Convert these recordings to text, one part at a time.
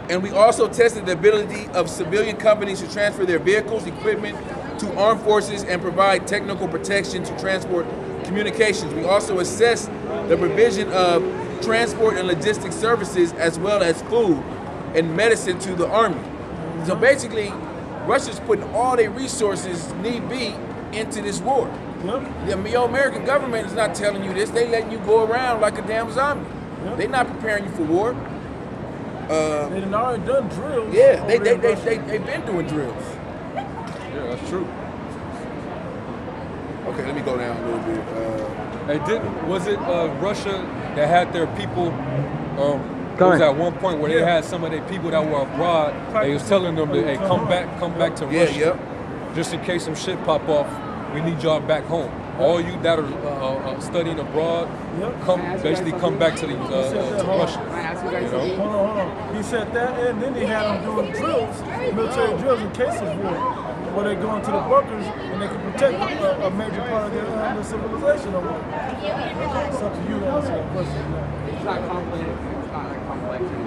And we also tested the ability of civilian companies to transfer their vehicles, equipment to armed forces and provide technical protection to transport communications. We also assessed the provision of transport and logistics services as well as food and medicine to the army. So basically, Russia's putting all their resources, need be, into this war. The American government is not telling you this. They letting you go around like a damn zombie. They're not preparing you for war. They done already done drills. Yeah, they've been doing drills. Yeah, that's true. Okay, let me go down a little bit. Was it Russia that had their people? It was at one point where they had some of their people that were abroad. They was telling them that, hey, come back to Russia. Just in case some shit pop off, we need y'all back home. All you that are studying abroad, come back to Russia. Hold on. He said that, and then he had them doing drills, military drills in case of war, where they go into the bunkers and they can protect a major part of their civilization over there. It's up to you to answer that question. It's not complex. It's not like complex. Can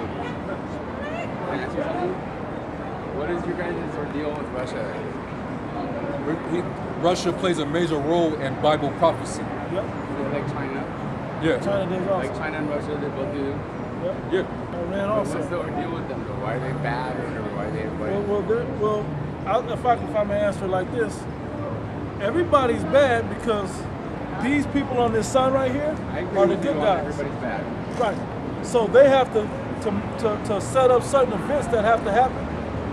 I ask you something? What is your guys' ordeal with Russia? Russia plays a major role in Bible prophecy. Like China? Yeah. China does also. Like China and Russia, they both do. Yeah. Iran also. What's the ordeal with them though? Why are they bad or whatever? Why are they if I may answer it like this, everybody's bad because these people on this sun right here are the good guys. Everybody's bad. Right. So they have to set up certain events that have to happen,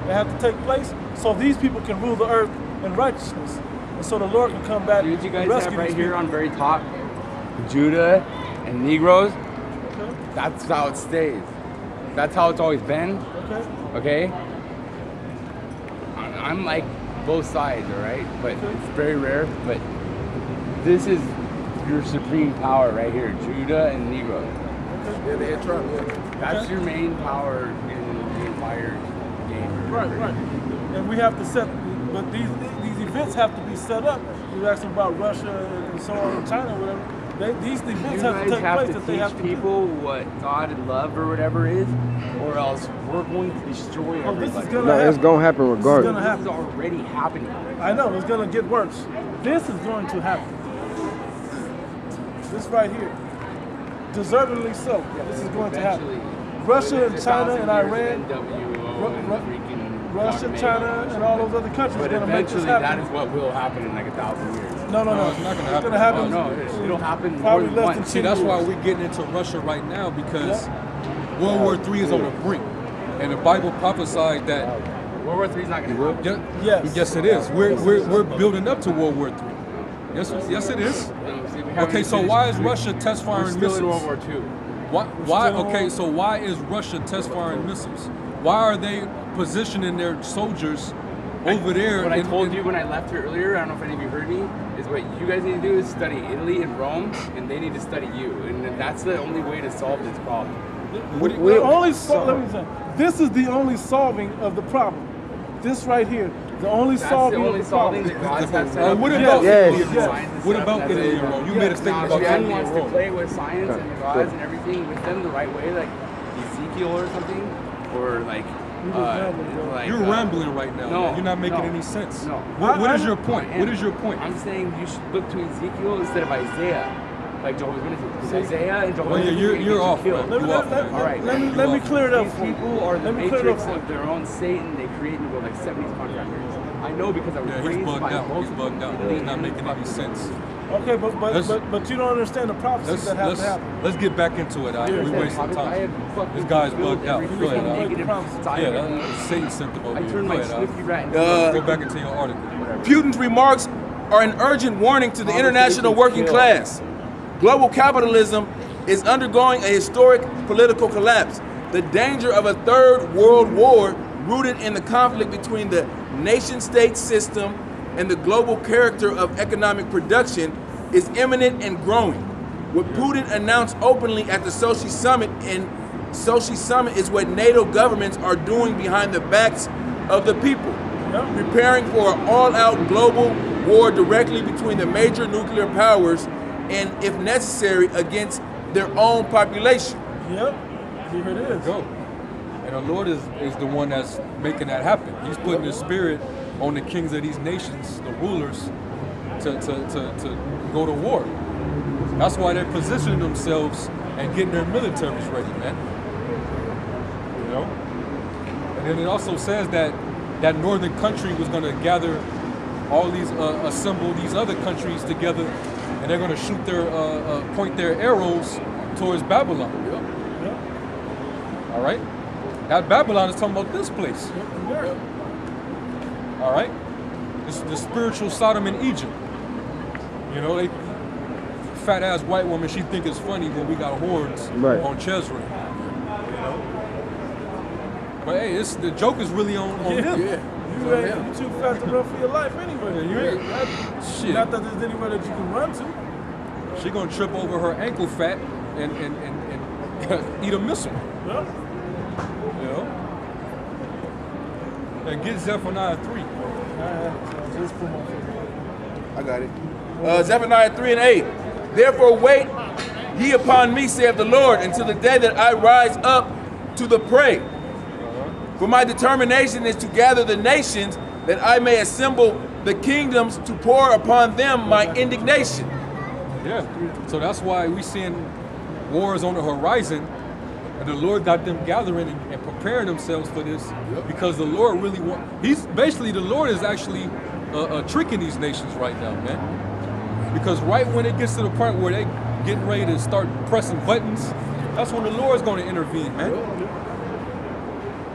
that have to take place, so these people can rule the earth in righteousness. And so the Lord can come back Dude, you guys and rescue have right these here people. on very top, Judah and Negroes. Okay. That's how it stays. That's how it's always been. Okay? I'm like both sides, all right? But it's very rare. But this is your supreme power right here, Judah and Negroes. Yeah, they had Trump. That's your main power in the entire game. Right. And we have to set, but these events have to be set up. You asked about Russia and so on, China, whatever. These events have to take place that they have to people what God and love or whatever is, or else we're going to destroy everybody. This is gonna happen. It's gonna happen regardless. This is already happening. I know, it's gonna get worse. This is going to happen. This right here. Deservedly so. This is going to happen. Russia and China and Iran, Russia, China, and all those other countries are going to make this happen. That is what will happen in like 1,000 years. No, it's not it's going to happen. No, it'll happen probably more than less once. than See, 10 that's years. why we're getting into Russia right now, because World War III is on the brink. And the Bible prophesied that World War III is not going to happen. Yes, it is. We're building up to World War III. Yes, it is. Okay, so why is Russia test firing We're still in World missiles? War II. Why? Okay, so why is Russia test firing missiles? Why are they positioning their soldiers over there? What I told you when I left here earlier, I don't know if any of you heard me, is what you guys need to do is study Italy and Rome, and they need to study you. And that's the only way to solve this problem. This is the only solving of the problem. This right here, the only solving of the problem. What about What about Italy and Rome? You made a statement about Italy Italy wants and to Rome. play with science and the gods and everything with them the right way, like Ezekiel or something, or like. You're rambling right now. No, You're not making no, any sense. No. What is your point? What is your point? I'm saying you should look to Ezekiel instead of Isaiah. Like Jehovah's Witnesses. Isaiah and Jehovah's Witnesses. You're off. Let me clear it up. These people are the matrix of their own Satan. They create and go like 70s contractors. I know because I was raised by He's bugged out. He's not making any sense. Okay, but you don't understand the prophecies that have to happen. Let's get back into it. We're wasting time. This guy's bugged out. Go ahead. Yeah, Satan sent them over I here. turned Go my ahead. sniffy rat Go back into your article. Putin's remarks are an urgent warning to the international working class. Global capitalism is undergoing a historic political collapse. The danger of a third world war rooted in the conflict between the nation-state system and the global character of economic production is imminent and growing. What Putin announced openly at the Sochi Summit, and Sochi Summit is what NATO governments are doing behind the backs of the people, preparing for an all-out global war directly between the major nuclear powers and, if necessary, against their own population. Yep. Here it is. Go. And the Lord is the one that's making that happen. He's putting His Spirit on the kings of these nations, the rulers, to go to war. That's why they're positioning themselves and getting their militaries ready, man. You know? And then it also says that that northern country was going to gather all these, assemble these other countries together, and they're going to shoot their, point their arrows towards Babylon. All right? That Babylon is talking about this place. All right? This is the spiritual Sodom and Egypt. You know, fat ass white woman, she think it's funny when we got horns on Chesra. You know? But hey, the joke is really on them. You too fat to run for your life anyway. Shit. Not that there's anywhere that you can run to. She gonna trip over her ankle fat and eat a missile. Yeah. You know? And get Zephaniah 3. I got it. Zephaniah 3 and 8. Therefore wait ye upon me, saith the Lord, until the day that I rise up to the prey. For my determination is to gather the nations, that I may assemble the kingdoms to pour upon them my indignation. Yeah. So that's why we seeing wars on the horizon, and the Lord got them gathering and preparing themselves for this, because the Lord really the Lord is actually tricking these nations right now, man. Because right when it gets to the point where they getting ready to start pressing buttons, that's when the Lord's going to intervene, man.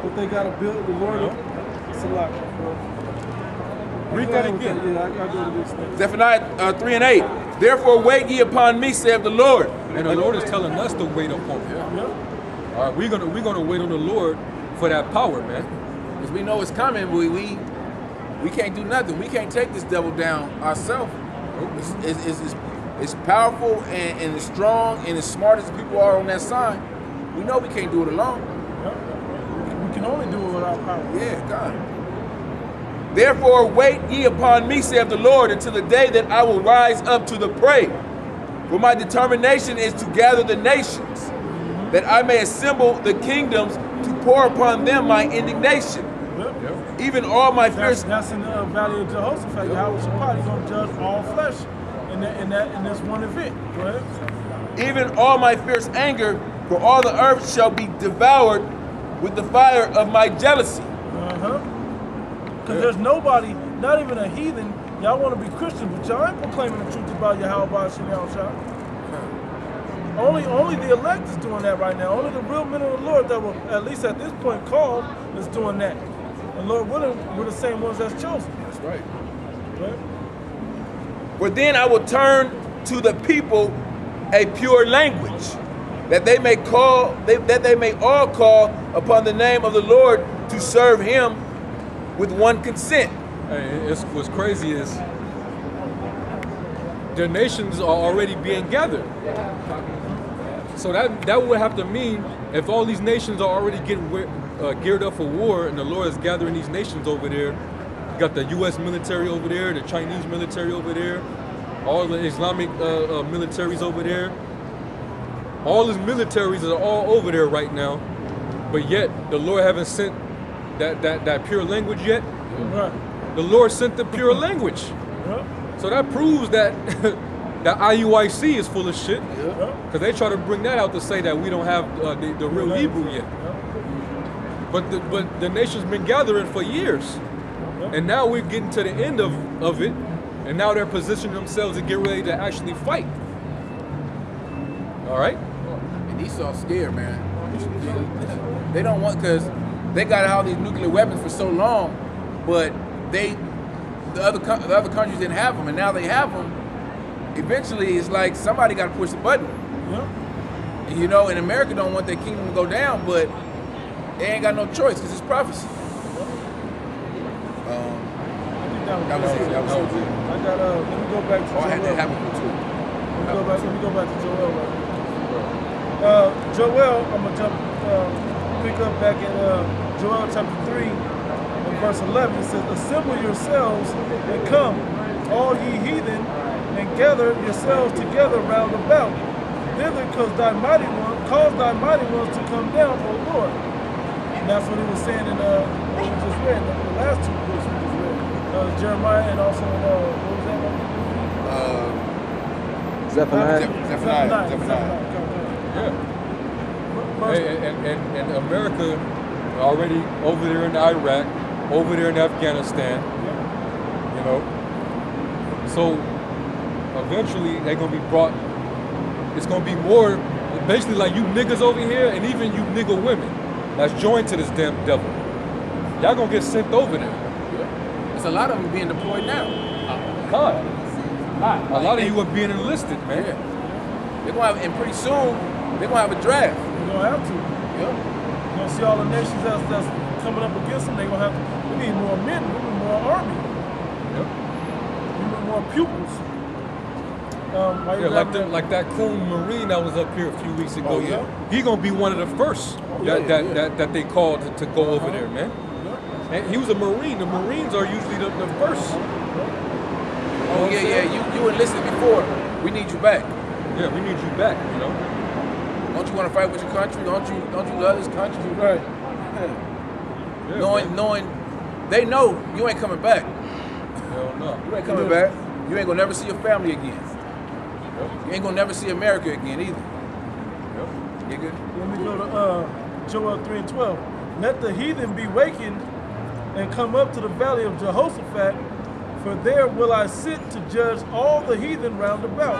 But they got to build the Lord. It's a lot. Read that again. Yeah, I got to do this thing. Zephaniah 3 and 8. Therefore wait ye upon me, saith the Lord. And the Lord is telling us to wait upon Him. All right, we're gonna wait on the Lord for that power, man. Because we know it's coming, but we can't do nothing. We can't take this devil down ourselves. It's powerful and it's strong and as smart as the people are on that side. We know we can't do it alone. We can only do it without power. Yeah, God. Therefore wait ye upon me, saith the Lord, until the day that I will rise up to the prey. For my determination is to gather the nations, that I may assemble the kingdoms to pour upon them my indignation. Even all my fierce... That's in the Valley of Jehoshaphat. Yahweh Shabbat is going to judge all flesh in this one event. Go ahead. Even all my fierce anger for all the earth shall be devoured with the fire of my jealousy. Because there's nobody, not even a heathen, y'all want to be Christian, but y'all ain't proclaiming the truth about Yahweh Ba'ashem Yahushua. Only the elect is doing that right now. Only the real men of the Lord that will, at least at this point, called is doing that. And Lord willing, we're the same ones that's chosen. That's right. Right? For then I will turn to the people a pure language, that they may all call upon the name of the Lord to serve Him with one consent. Hey, what's crazy is the nations are already being gathered. So that would have to mean if all these nations are already getting geared up for war, and the Lord is gathering these nations over there. You got the U.S. military over there, the Chinese military over there, all the Islamic militaries over there. All these militaries are all over there right now, but yet the Lord haven't sent that pure language yet. Right. The Lord sent the pure language. So that proves that that IUIC is full of shit, because they try to bring that out to say that we don't have the real Hebrew yet. But the nation's been gathering for years, and now we're getting to the end of it, and now they're positioning themselves to get ready to actually fight. All right? And Esau's scared, man. They don't want, because they got all these nuclear weapons for so long, but the other countries didn't have them, and now they have them. Eventually, it's like somebody got to push the button. You know, and America don't want their kingdom to go down, but they ain't got no choice because it's prophecy. That was it. I got, let me go back to Joel. I had that happen too. Let me go back to Joel right now. Joel, I'm going to pick up back at Joel chapter 3 and verse 11. It says, assemble yourselves and come, all ye heathen, and gather yourselves together round about. thither because thy mighty one, cause thy mighty ones to come down, O Lord. And that's what he was saying in what we just read, the last two books we just read. Jeremiah and also what was that one? Zephaniah. Yeah. And America already over there in Iraq, over there in Afghanistan, you know. So eventually they're gonna be brought. It's gonna be more, basically like you niggas over here, and even you nigga women that's joined to this damn devil. Y'all gonna get sent over there. There's a lot of them being deployed now. God. A lot of you are being enlisted, man. Yeah. They're gonna have, and pretty soon they're gonna have a draft. They're gonna have to. Yeah. You're gonna see all the nations that's coming up against them. They're gonna have to. We need more men. We need more army. Yep. We need more pupils. Like that cool Marine that was up here a few weeks ago. Oh, yeah. He gonna be one of the first that they called to go over there, man. And he was a Marine. The Marines are usually the first. Oh yeah. You enlisted before. We need you back. Yeah, we need you back. You know. Don't you want to fight with your country? Don't you love this country? Right. Yeah. Knowing they know you ain't coming back. Hell no. You ain't coming back. You ain't gonna never see your family again. You ain't gonna never see America again either. Nigga. Let me go to Joel 3:12. Let the heathen be wakened and come up to the valley of Jehoshaphat, for there will I sit to judge all the heathen round about.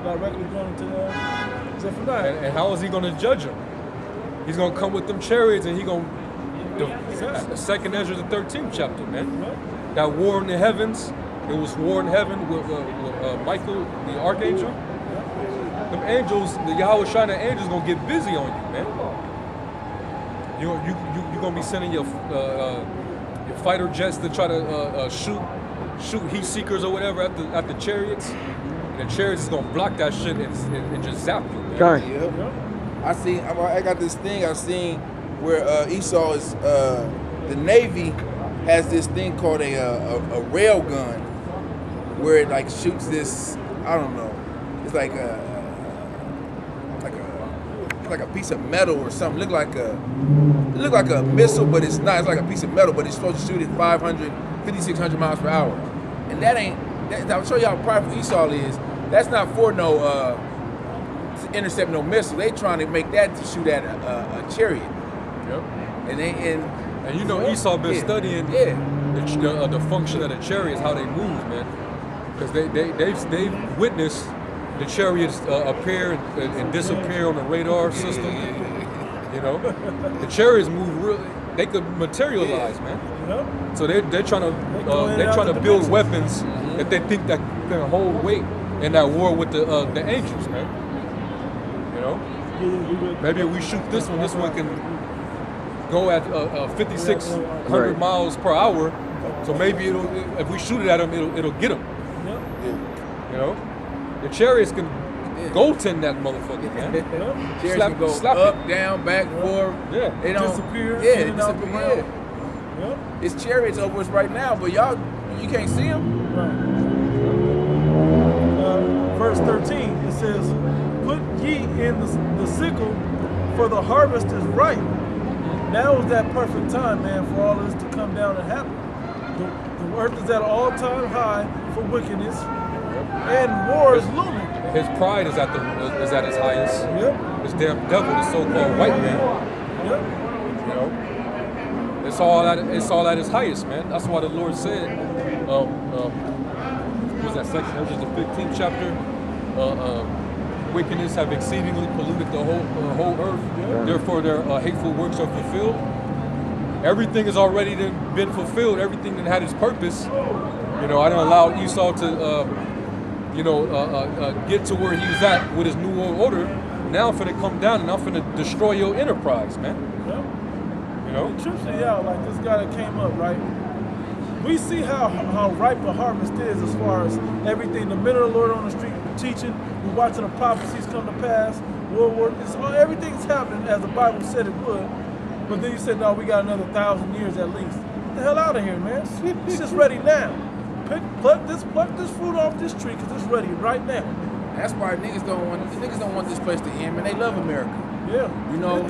Directly going to Zephaniah. And how is he going to judge them? He's going to come with them chariots, and he going to second Ezra the 13th chapter, man. Right. That war in the heavens. It was war in heaven with Michael, the archangel. Them angels, the Yahweh Shina angels, gonna get busy on you, man. You gonna be sending your fighter jets to try to shoot heat seekers or whatever at the chariots. And the chariots is gonna block that shit and just zap you, man. Yep. I got this thing I've seen where Esau is the Navy has this thing called a rail gun where it like shoots this, I don't know, it's like a piece of metal or something. It look like a missile, but it's not. It's like a piece of metal, but it's supposed to shoot at 5,600 miles per hour. And I'll show you how powerful Esau is. That's not for no to intercept no missile. They trying to make that to shoot at a chariot. Yep. And you know Esau been studying the function of the chariots, how they move, man. Because they've witnessed the chariots appear and disappear on the radar system. You know, the chariots move really. They could materialize, man. Yep. So they're trying to build weapons that they think that can hold weight in that war with the angels, man. You know, maybe if we shoot this one can go at 5,600 miles per hour. So maybe if we shoot it at them, it'll get them. You know, the chariots can goaltend that motherfucker, man. Chariots can go up, down, back, forward. Yeah. They don't disappear. Yeah, disappear. Yeah. It's chariots over us right now, but you can't see them. Right. Verse 13, it says, "Put ye in the sickle, for the harvest is ripe." Now is that perfect time, man, for all this to come down and happen. The earth is at an all-time high for wickedness, and war is looming. His pride is at its highest. Yep. This damn devil, the so-called white man. Yep. You know, it's all at its highest, man. That's why the Lord said, what was that section? That was just the 15th chapter. Wickedness have exceedingly polluted the whole earth. Yeah. Therefore, their hateful works are fulfilled. Everything has already been fulfilled. Everything that had its purpose. You know, I didn't allow Esau to, get to where he was at with his new world order. Now I'm finna come down and I'm finna destroy your enterprise, man. Yep. You know? The truth is, like this guy that came up, right? We see how ripe the harvest is as far as everything. The men of the Lord on the street teaching. We're watching the prophecies come to pass. Everything's happening as the Bible said it would. But then you said, no, we got another 1,000 years at least. Get the hell out of here, man. It's just ready now. Pluck this fruit off this tree because it's ready right now. That's why niggas don't want this place to end, man. They love America. Yeah. You know,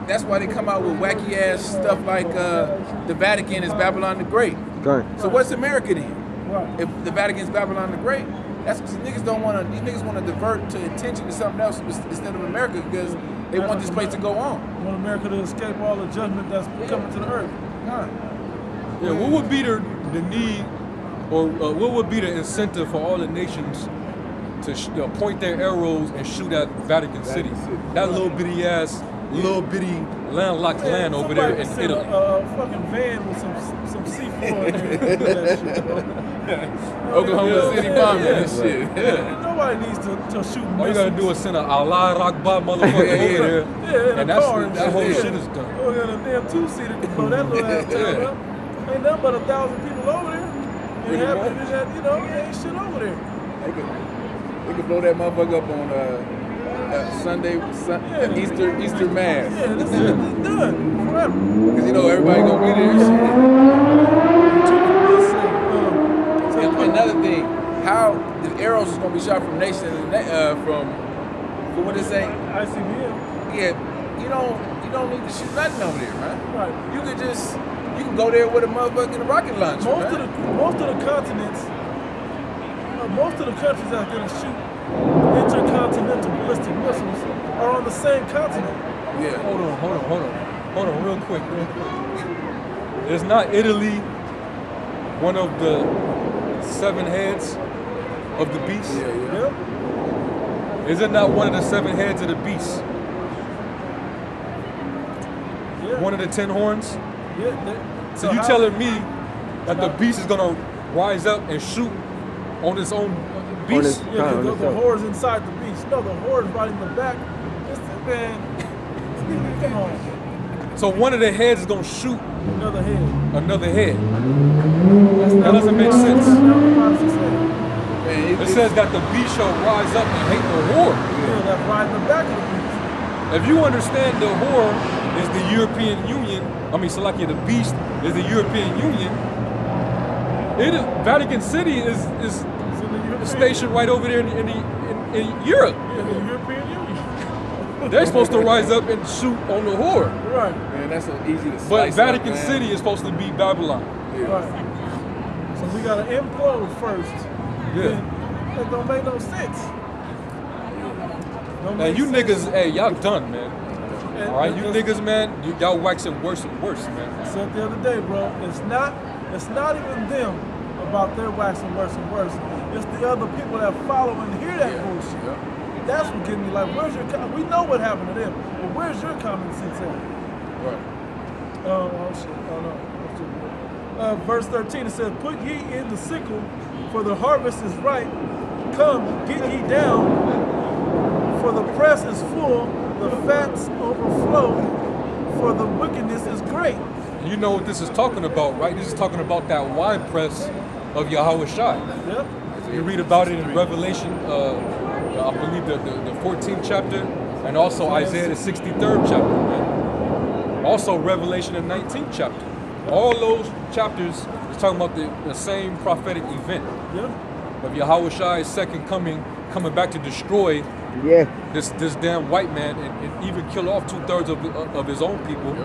that's why they come out with wacky ass stuff like the Vatican is Babylon the Great. Okay. So what's America then? Right. If the Vatican is Babylon the Great, that's because niggas don't want to. These niggas want to divert to attention to something else instead of America because they want this place to go on. Want America to escape all the judgment that's coming to the earth. Nah. Yeah, what would be the need, or what would be the incentive for all the nations to point their arrows and shoot at Vatican City? That little bitty landlocked land over there in Italy. A fucking van with some C4 in there. That shit, bro. Oklahoma City bombing and shit. Nobody needs to shoot All you gotta do is send a Allah Akbar motherfucker over there, and that whole shit is done. Oh, yeah, the damn two-seater can blow that little ass town up. Ain't nothing but 1,000 people over there. And happy that, ain't shit over there. They could blow that motherfucker up on Sunday, Easter Mass. Yeah, this is done forever. Because everybody gonna be there and shit. Another thing, how the arrows is gonna be shot from nations from what they say? ICBM. Yeah, you don't need to shoot nothing over there, man. Right. You can go there with a motherfucking rocket launcher. Most of the continents, most of the countries that's gonna shoot intercontinental ballistic missiles are on the same continent. Yeah. Hold on, real quick. Is not Italy one of the 7 heads of the beast? Yeah. Is it not one of the 7 heads of the beast? Yeah. One of the 10 horns? Yeah. So you telling me that the beast is gonna rise up and shoot on its own beast? Yeah, the horror's inside the beast. No, the horror's right in the back. It's the man. Come on. So one of the heads is gonna shoot Another head. another head. That doesn't make sense. Man, It says that the beast shall rise up and hate the whore. Yeah, that's right in the back of the beast. If you understand the whore is the European Union, Salakia, the beast is the European Union. Vatican City is stationed right over there in Europe. Yeah, the European Union. They're supposed to rise up and shoot on the whore. Right. Man, that's so easy to slice But up, Vatican man. City is supposed to be Babylon. Right. So we gotta implode first. Yeah. That don't make no sense. Man, you niggas, hey, y'all done, man. And All right, you that's- niggas, man, y'all waxing worse and worse, man. I said the other day, bro, it's not even them about their waxing worse and worse. It's the other people that follow and hear that bullshit. Yeah. That's what getting me like, where's your we know what happened to them, but where's your common sense at? Right. Oh shit. Oh no. Verse 13, it says, "Put ye in the sickle, for the harvest is ripe. Come, get ye down, for the press is full, the fats overflow, for the wickedness is great." You know what this is talking about, right? This is talking about that wine press of Yahweh Shai. Yep. You read about it in Revelation, I believe the 14th chapter, and also Isaiah the 63rd chapter, man. Also Revelation the 19th chapter. All those chapters is talking about the same prophetic event Yep. of Yahweh Shai's second coming back to destroy this damn white man and even kill off 2/3 of his own people.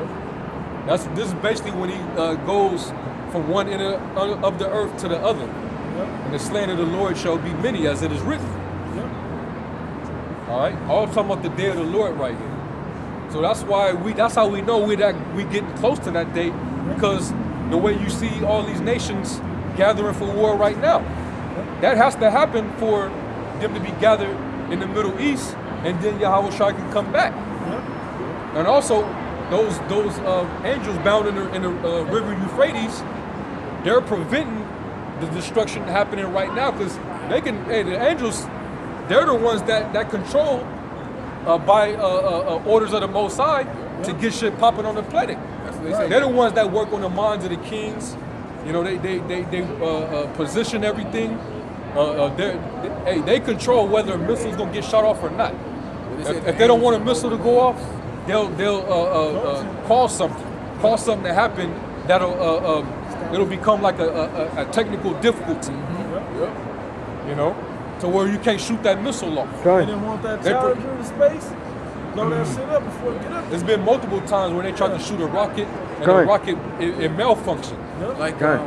This is basically when he goes from one end of the earth to the other. And the slain of the Lord shall be many, as it is written. All right, all talking about the day of the Lord right here. So that's how we know we getting close to that day, because the way you see all these nations gathering for war right now, that has to happen for them to be gathered in the Middle East, and then Yahweh Shai can come back. And also, those angels bound in the river Euphrates, they're preventing the destruction happening right now, because the angels, they're the ones that control by orders of the Most High to get shit popping on the planet. That's what they say. They're the ones that work on the minds of the kings. You know, they position everything. They control whether a missile's gonna get shot off or not. If they don't want a missile to go off, they'll cause something to happen that'll become like a technical difficulty. You know, to where you can't shoot that missile off. They didn't want that They put- Challenger in space. Blow that shit up before it get up. There's been multiple times where they tried to shoot a rocket and the Correct. rocket it malfunctioned. Like Okay.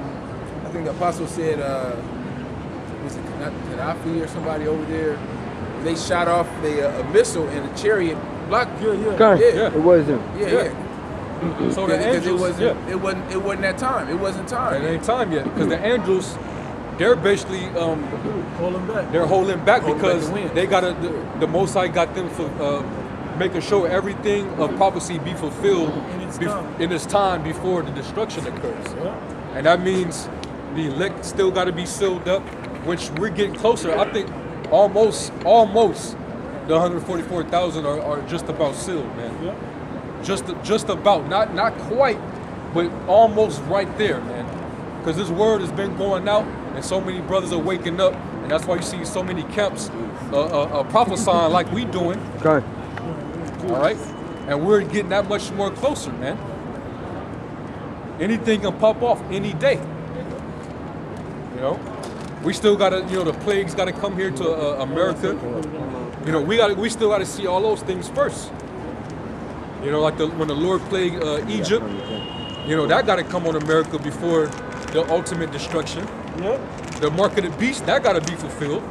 I think the apostle said, was it Gaddafi or somebody over there? They shot off a missile and a chariot blocked. Okay. Yeah. It wasn't. Yeah. So the Because angels, it wasn't that time. It wasn't time. it ain't time yet because the angels, they're basically Holding back. they're holding back Holding because back the wind. they gotta the Most High got them for making sure everything of prophecy be fulfilled in its time before the destruction occurs. And that means the elect still got to be sealed up, which we're getting closer. I think almost the 144,000 are just about sealed, man. Just about, not quite, but almost right there, man. Because this word has been going out, and so many brothers are waking up, and that's why you see so many camps prophesying like we doing. Okay. All right, and we're getting that much more closer, man. Anything can pop off any day. You know, we still gotta, the plagues gotta come here to America. We still gotta see all those things first. Like when the Lord plagued Egypt, that gotta come on America before the ultimate destruction. The mark of the beast, that gotta be fulfilled.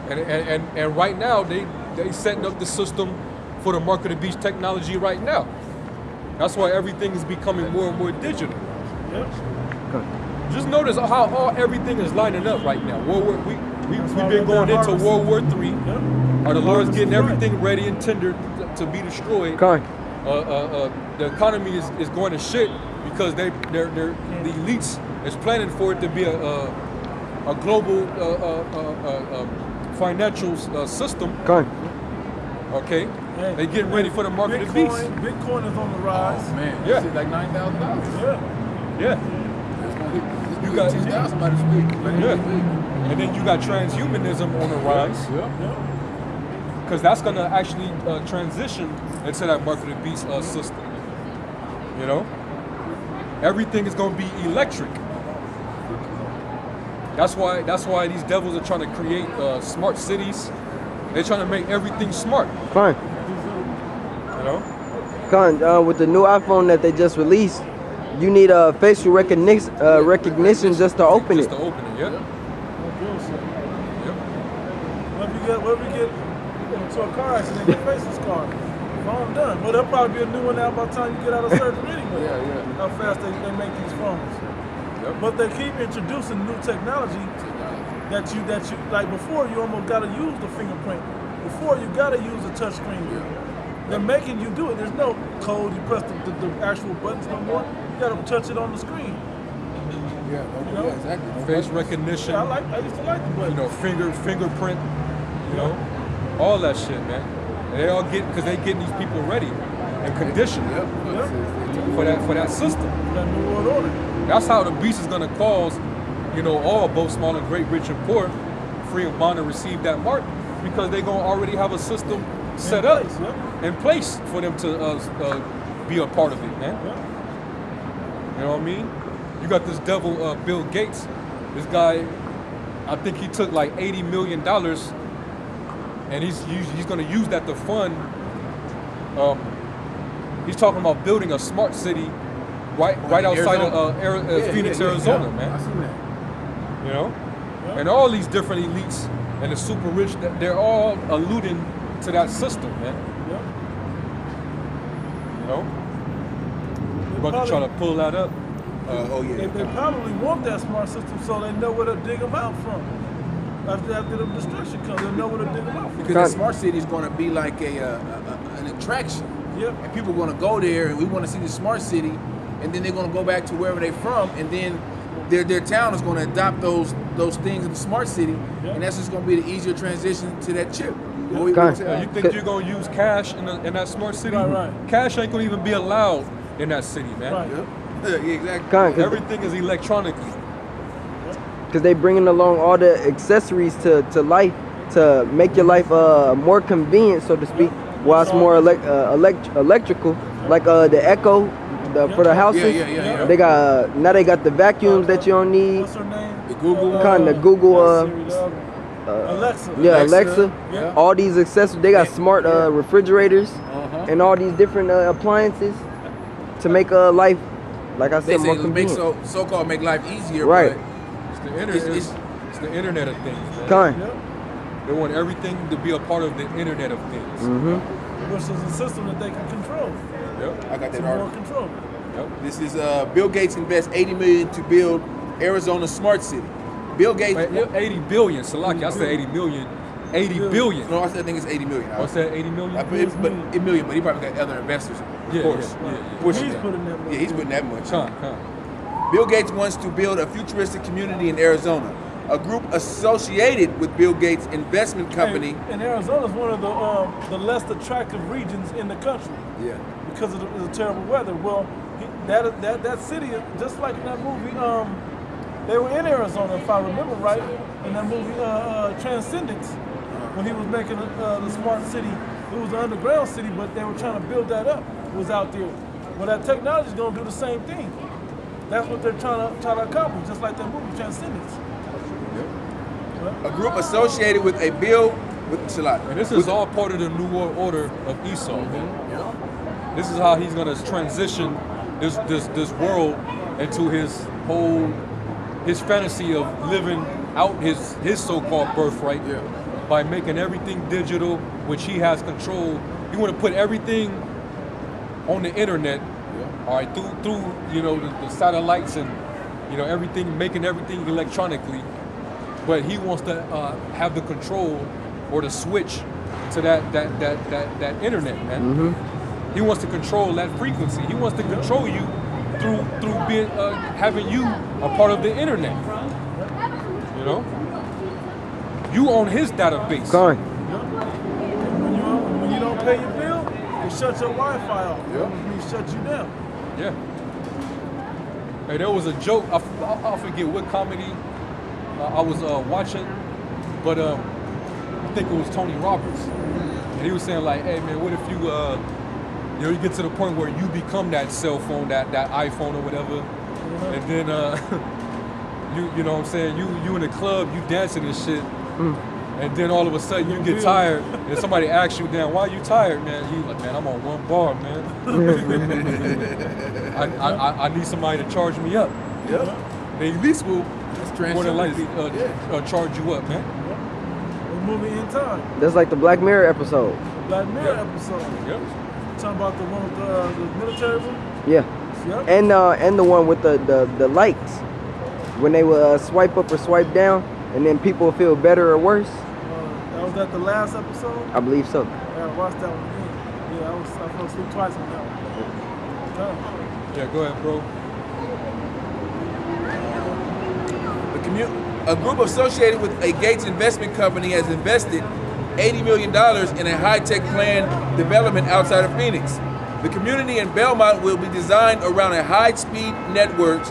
And right now they setting up the system for the mark of the beast technology right now. That's why everything is becoming more and more digital. Just notice how everything is lining up right now. We've been going into World War III. The Lord's getting everything ready and tendered to be destroyed. Okay. The economy is going to shit because the elites is planning for it to be a global financial system. Okay. They getting ready for the mark of the beast. Bitcoin is on the rise. Oh, man. Yeah. It's like $9,000. Yeah. You got somebody to speak. Yeah. And then you got transhumanism on the rise. Because that's going to actually transition into that mark of the beast system. Everything is going to be electric. That's why these devils are trying to create smart cities. They're trying to make everything smart. Fine. With the new iPhone that they just released, you need a facial recognition just to open it. Just to open it, yeah. What if we get into a car accident, get face is scarred? Phone done. Well, there'll probably be a new one out by the time you get out of surgery anyway. How fast they make these phones. But they keep introducing new technology that you like before you almost gotta use the fingerprint. Before you gotta use the touch screen. They're making you do it. There's no code. You press the actual buttons no more. You gotta touch it on the screen. Exactly. Face recognition. I used to like the button. Fingerprint. All that shit, man. And they all because they getting these people ready and conditioned for that system. That new world order. That's how the beast is gonna cause, all both small and great, rich and poor, free and bond, to receive that mark, because they're gonna already have a system set up in place for them to be a part of it, man. You know what I mean? You got this devil, Bill Gates. This guy, I think he took like $80 million, and he's gonna use that to fund. He's talking about building a smart city right outside of Phoenix, Arizona, man. I seen that. And all these different elites and the super rich, they're all alluding to that system, man. We're about to try to pull that up. They probably want that smart system so they know where to dig them out from. After the destruction comes, they know where to dig them out from. Because the smart city is going to be like an attraction. And people are going to go there, and we want to see the smart city, and then they're going to go back to wherever they're from, and then their town is going to adopt those things in the smart city, and that's just going to be the easier transition to that chip. You think you're going to use cash in that smart city? Right. Cash ain't going to even be allowed in that city, man. Right. Exactly. Everything is electronically. Because they bringing along all the accessories to life to make your life more convenient, so to speak, while it's more electrical, like the Echo for the houses. Yeah. They got the vacuums that you don't need. What's her name? Google. Kind of Google. Alexa. Yeah, Alexa. Alexa. Yeah. All these accessories. They got smart refrigerators and all these different appliances to make life, like I They said, say more it make convenient. so-called make life easier, Right. It's the internet. It's the internet of things, man. Kind. Yep. They want everything to be a part of the internet of things. Which is a system that they can control. Yep. I got To that more article. control. Yep. This is Bill Gates invests $80 million to build Arizona smart city. Bill Gates. Man, 80 billion, Salaki. I said 80 million. 80 billion. No, I think it's 80 million. What's that? 80 million? I put it, but a million, but he probably got other investors, of Yeah, course. yeah. Pushing He's that. putting that much. Yeah, he's putting that much. Come. Bill Gates wants to build a futuristic community in Arizona. A group associated with Bill Gates' investment company. Hey, and Arizona is one of the less attractive regions in the country Yeah. because of the terrible weather. Well, that city, just like in that movie, they were in Arizona, if I remember right, in that movie Transcendence, when he was making the smart city. It was an underground city, but they were trying to build that up. It was out there. Well, that technology is going to do the same thing. That's what they're trying to accomplish, just like that movie Transcendence. A group associated with a bill with Salat. And this is all part of the New World Order of Esau, man. This is how he's gonna transition this world into his fantasy of living out his so-called birthright by making everything digital, which he has control. He want to put everything on the internet, all right, through the satellites and everything, making everything electronically. But he wants to have the control or the switch to that internet, man. He wants to control that frequency. He wants to control you through being having you a part of the internet. You know, you own his database. Kind. When you don't pay your bill, they shut your Wi-Fi off. Which means shut you down. Yeah. Hey, there was a joke. I forget what comedy I was watching, but I think it was Tony Roberts, and he was saying like, "Hey man, what if you you get to the point where you become that cell phone, that iPhone or whatever, and then you know what I'm saying, you in the club, you dancing and shit, and then all of a sudden you get tired, and somebody asks you, "Damn, why you tired, man?" You like, "Man, I'm on one bar, man. I need somebody to charge me up." They at least will more than likely charge you up, man. We're moving in time. That's like the Black Mirror episode. Black Mirror episode. Yep. Talking about the one with the military one? Yeah. Yep. And the one with the likes, when they will swipe up or swipe down, and then people will feel better or worse. That was at the last episode? I believe so. Yeah, I watched that one again. Yeah, I fell asleep twice on that one. Yeah, go ahead, bro. A group associated with a Gates investment company has invested $80 million in a high-tech planned development outside of Phoenix. The community in Belmont will be designed around a high-speed network,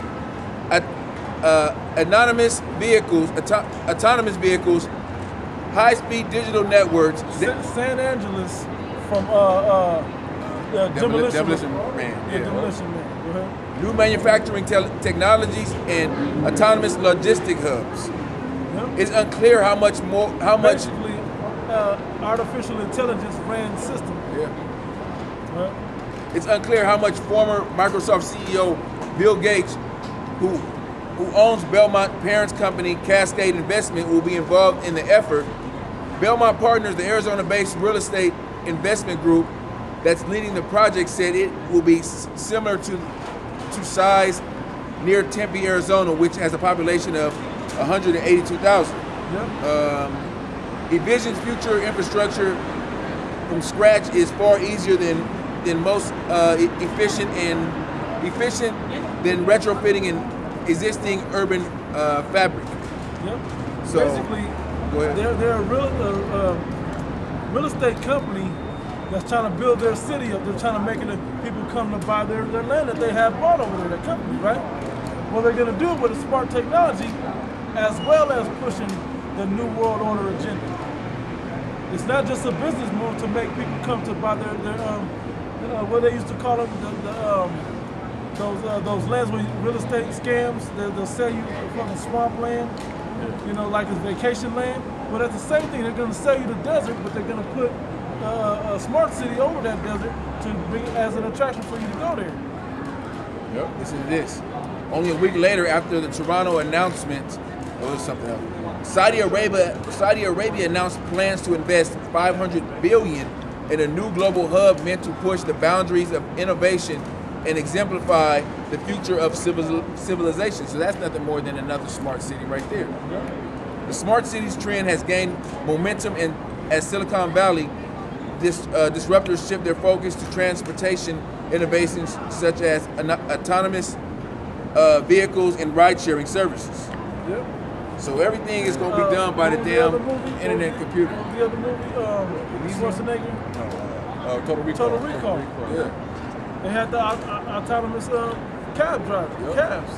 autonomous vehicles, high-speed digital networks. San Angeles from Demolition Man. Yeah, Demolition Man. Go ahead. New manufacturing technologies and autonomous logistic hubs. Yep. It's unclear how much. Basically, artificial intelligence ran the system. Yeah. Right? It's unclear how much former Microsoft CEO Bill Gates, who owns Belmont parents company Cascade Investment, will be involved in the effort. Belmont Partners, the Arizona-based real estate investment group that's leading the project, said it will be similar to size near Tempe, Arizona, which has a population of 182,000. Yep. Envision's future infrastructure from scratch is far easier than most efficient than retrofitting an existing urban fabric. Yep. So, basically, go ahead. they're a real estate company that's trying to build their city up. They're trying to make it people come to buy their land that they have bought over there, their company, right? Well, they're going to do it with a smart technology as well as pushing the New World Order agenda. It's not just a business move to make people come to buy their what they used to call them, those lands where real estate scams, they'll sell you fucking swamp land, you know, like it's vacation land. But that's the same thing. They're going to sell you the desert, but they're going to put a smart city over that desert to bring it as an attraction for you to go there. Yep. Listen to this. Only a week later, after the Toronto announcement, it was something else. Saudi Arabia announced plans to invest $500 billion in a new global hub meant to push the boundaries of innovation and exemplify the future of civilization. So that's nothing more than another smart city right there. The smart cities trend has gained momentum as Silicon Valley disruptors shift their focus to transportation innovations such as autonomous vehicles and ride-sharing services. Yep. So everything is going to be done by the damn internet computer. The other movie, Schwarzenegger? Total Recall. Total Recall. Yeah. They had the autonomous cab driver, cabs.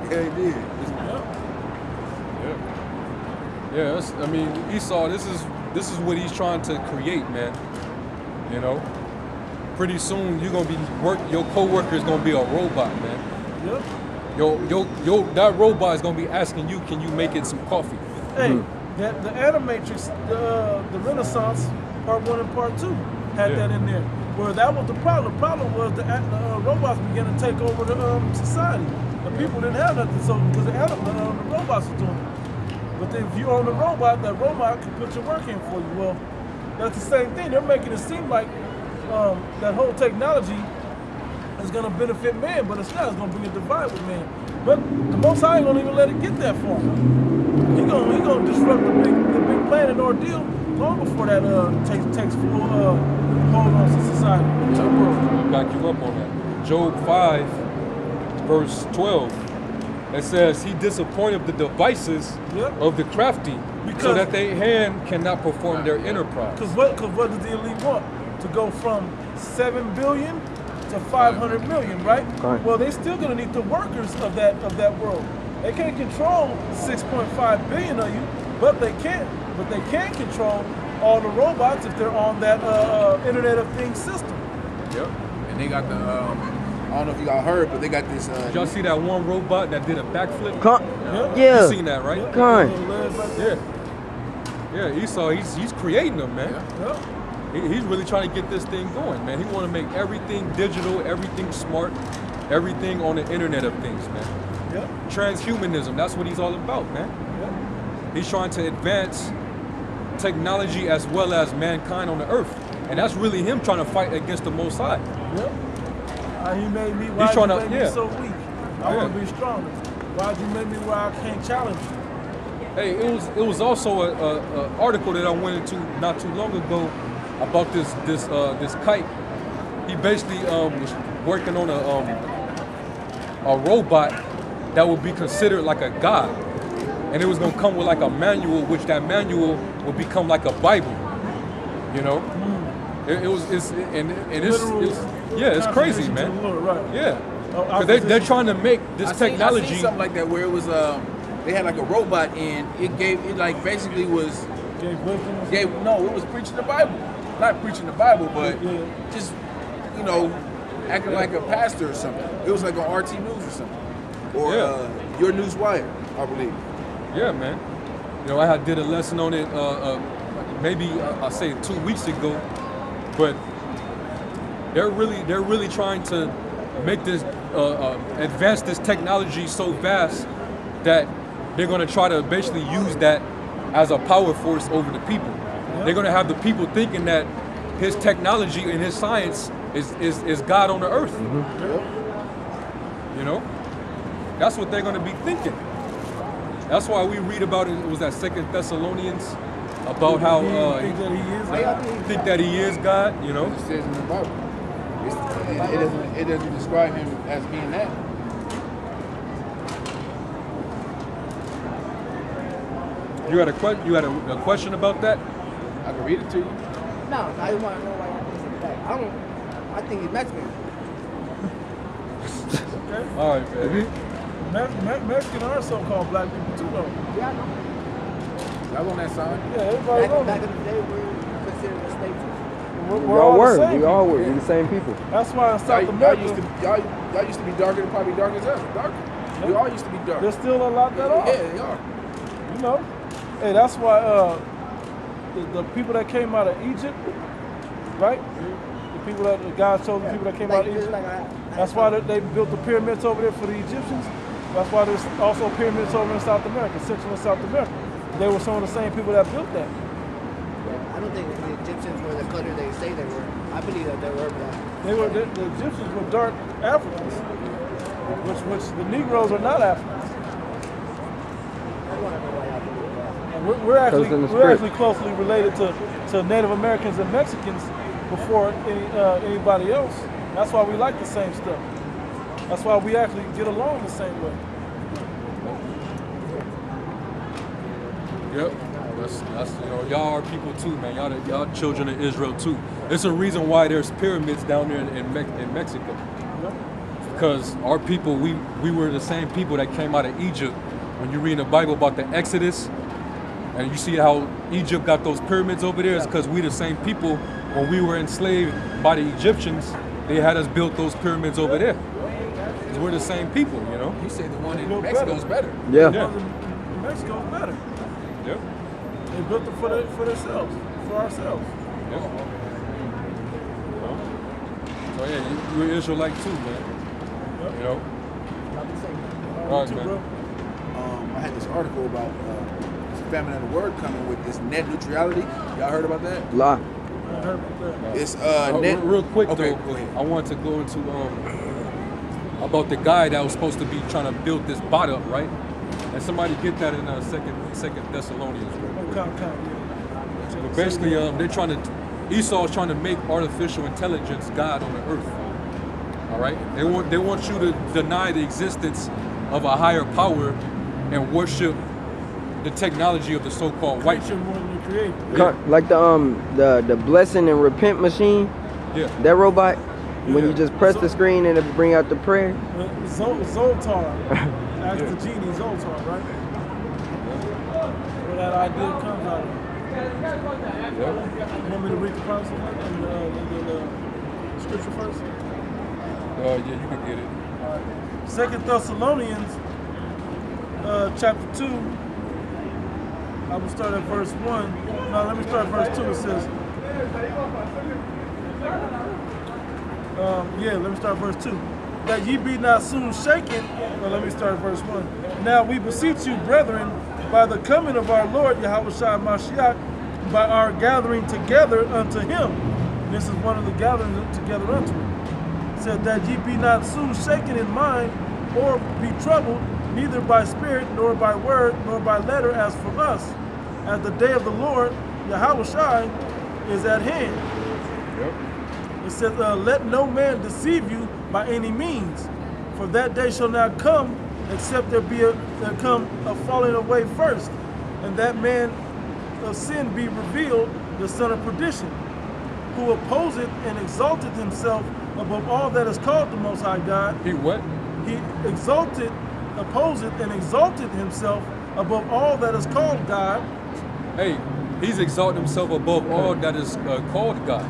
Yeah, they did. Yeah, I mean, Esau, this is what he's trying to create, man. You know, pretty soon you're gonna be your coworker is gonna be a robot, man. Yep. That robot is gonna be asking you, can you make it some coffee? Hey, the Animatrix, the Renaissance, part 1 and part 2 had that in there. Where that was the problem. The problem was the robots began to take over the society. The people didn't have nothing, so because the robots were doing it. But then if you own a robot, that robot can put your work in for you. Well, that's the same thing. They're making it seem like that whole technology is going to benefit man, but it's not. It's going to bring a divide with man. But the Most High ain't going to even let it get that far. He going to disrupt the big plan and ordeal long before that takes full hold on to society. I'll back you up on that. Job 5, verse 12. It says, he disappointed the devices of the crafty so that their hand cannot perform their enterprise. Because what does the elite want? To go from 7 billion to 500 million, right? Well, they're still going to need the workers of that world. They can't control 6.5 billion of you, but they can control all the robots if they're on that Internet of Things system. Yep. And they got the I don't know if you got heard, but they got this. Did y'all see that one robot that did a backflip? Yeah. You seen that, right? Yeah, Esau, he's creating them, man. He's really trying to get this thing going, man. He want to make everything digital, everything smart, everything on the Internet of Things, man. Transhumanism, that's what he's all about, man. He's trying to advance technology as well as mankind on the earth. And that's really him trying to fight against the Most High. He made me, why'd you make me so weak? I want to be stronger. Why'd you make me where I can't challenge you? Hey, it was also a article that I went into not too long ago about this kite. He basically was working on a robot that would be considered like a god, and it was gonna come with like a manual, which that manual would become like a Bible. You know, it's crazy, man. Yeah, because they're trying to make this technology. I seen something like that where it was they had like a robot and it basically was it was preaching the Bible, not preaching the Bible, but just acting like a pastor or something. It was like on RT News or something, or Your News Wire, I believe. Yeah, man. I did a lesson on it maybe I say 2 weeks ago, but they're really trying to make this advance this technology so fast that they're going to try to basically use that as a power force over the people. They're going to have the people thinking that his technology and his science is God on the earth. That's what they're going to be thinking. That's why we read about it was that 2 Thessalonians about how think that he is God. It says in the Bible. It doesn't describe him as being that. You had a question about that? I can read it to you. No, I just want to know why you think that. I think he's Mexican. All right, baby. Mexican are so-called black people too, though. Yeah, I know. Y'all on that side? Yeah, everybody knows. Back in the day, we were considered a slave. We're all the same. We all were. We're the same people. That's why in South Y'all America, used to be darker than probably dark as us. Darker. We all used to be dark. there's still a lot that are. Yeah, they are. You know, hey, that's why the people that came out of Egypt, right? The people that God chose, the people that came out of Egypt. That's why they built the pyramids over there for the Egyptians. That's why there's also pyramids over in South America, Central and South America. They were some of the same people that built that. I don't think the Egyptians were the color they say they were. I believe that they were black. The Egyptians were dark Africans, which the Negroes are not Africans. And we're actually closely related to Native Americans and Mexicans before anybody else. That's why we like the same stuff. That's why we actually get along the same way. Yep. That's y'all are people too, man. Y'all children of Israel too. It's a reason why there's pyramids down there in Mexico. Because our people, we were the same people that came out of Egypt. When you read in the Bible about the Exodus, and you see how Egypt got those pyramids over there, it's because we the same people. When we were enslaved by the Egyptians, they had us build those pyramids over there. Because we're the same people, you know? He said the one in Mexico's better. Yeah. Mexico's better. Yep. They built it for themselves, for ourselves. Yep. So yeah, you're Israelite too, man. You know? All right, man. I had this article about famine of the word coming with this net neutrality. Y'all heard about that? La. It's real quick okay, though, go ahead. I want to go into about the guy that was supposed to be trying to build this bot up, right? And somebody get that in Second Thessalonians. But basically, Esau's trying to make artificial intelligence God on the earth. All right, they want you to deny the existence of a higher power and worship the technology of the so-called white Creature more than the creator. Yeah. Like the blessing and repent machine. Yeah. That robot. When you Yeah. just press the screen and it bring out the prayer. Zoltar. That's the genie Zoltar, right? Where that idea comes out of. You want me to read the prophecy and the scripture first? Yeah, you can get it. 2 Thessalonians chapter 2. I will start at verse 1. No, let me start at verse 2. It says, let me start at verse 2. That ye be not soon shaken. Well, let me start at verse 1. Now we beseech you, brethren, by the coming of our Lord Yahushua Mashiach, by our gathering together unto him. And this is one of the gatherings together unto him. It said that ye be not soon shaken in mind, or be troubled, neither by spirit, nor by word, nor by letter, as from us, as the day of the Lord Yahushua is at hand. It says, let no man deceive you by any means, for that day shall not come, except there come a falling away first, and that man of sin be revealed, the son of perdition, who opposeth and exalteth himself above all that is called the Most High God. He what? He opposeth and exalted himself above all that is called God. Hey, he's exalted himself above all that is called God.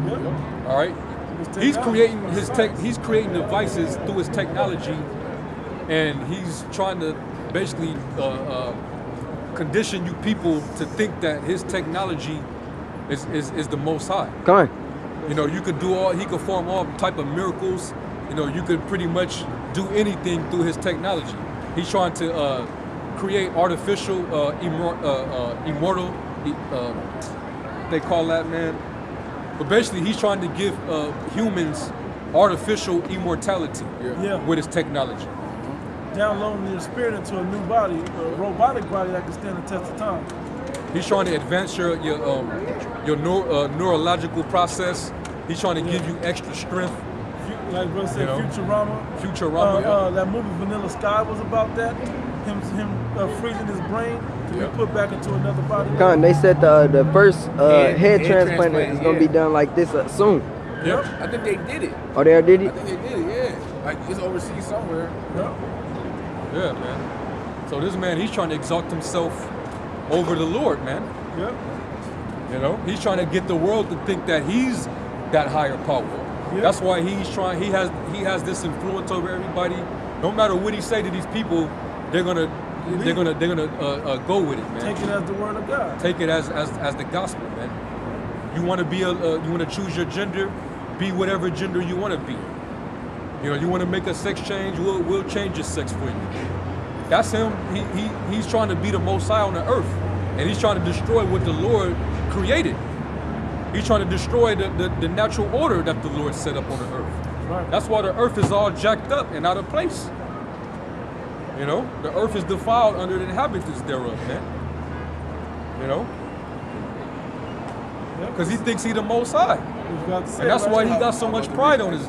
Yep. All right. He's creating he's creating devices through his technology, and he's trying to basically condition you people to think that his technology is the Most High. Come on. You know, you could he could form all type of miracles. You know, you could pretty much do anything through his technology. He's trying to create artificial immortal. They call that, man. But basically, he's trying to give humans artificial immortality with his technology. Downloading your spirit into a new body, a robotic body that can stand the test of time. He's trying to advance your neurological process. He's trying to give you extra strength. Like bro said, Futurama. Futurama. That movie Vanilla Sky was about that. Him freezing his brain to be put back into another body. Con, they said the first head transplant is gonna be done like this soon. Yep. I think they did it. Oh, they did I it? think they did it, yeah. Like it's overseas somewhere. Yeah, man. So this man, he's trying to exalt himself over the Lord, man. Yep. You know, he's trying to get the world to think that he's that higher power. Yeah. That's why he's trying. He has this influence over everybody. No matter what he say to these people, they're gonna go with it, man. Take it as the word of God. Take it as the gospel, man. You want to be you want to choose your gender, be whatever gender you want to be. You know, you want to make a sex change, we'll change your sex for you. That's him. He's trying to be the Most High on the earth, and he's trying to destroy what the Lord created. He's trying to destroy the natural order that the Lord set up on the earth. Right. That's why the earth is all jacked up and out of place. You know, the earth is defiled under the inhabitants thereof, man. You know, because he thinks he's the Most High, We've got to say and that's right why he now. got so much pride on his.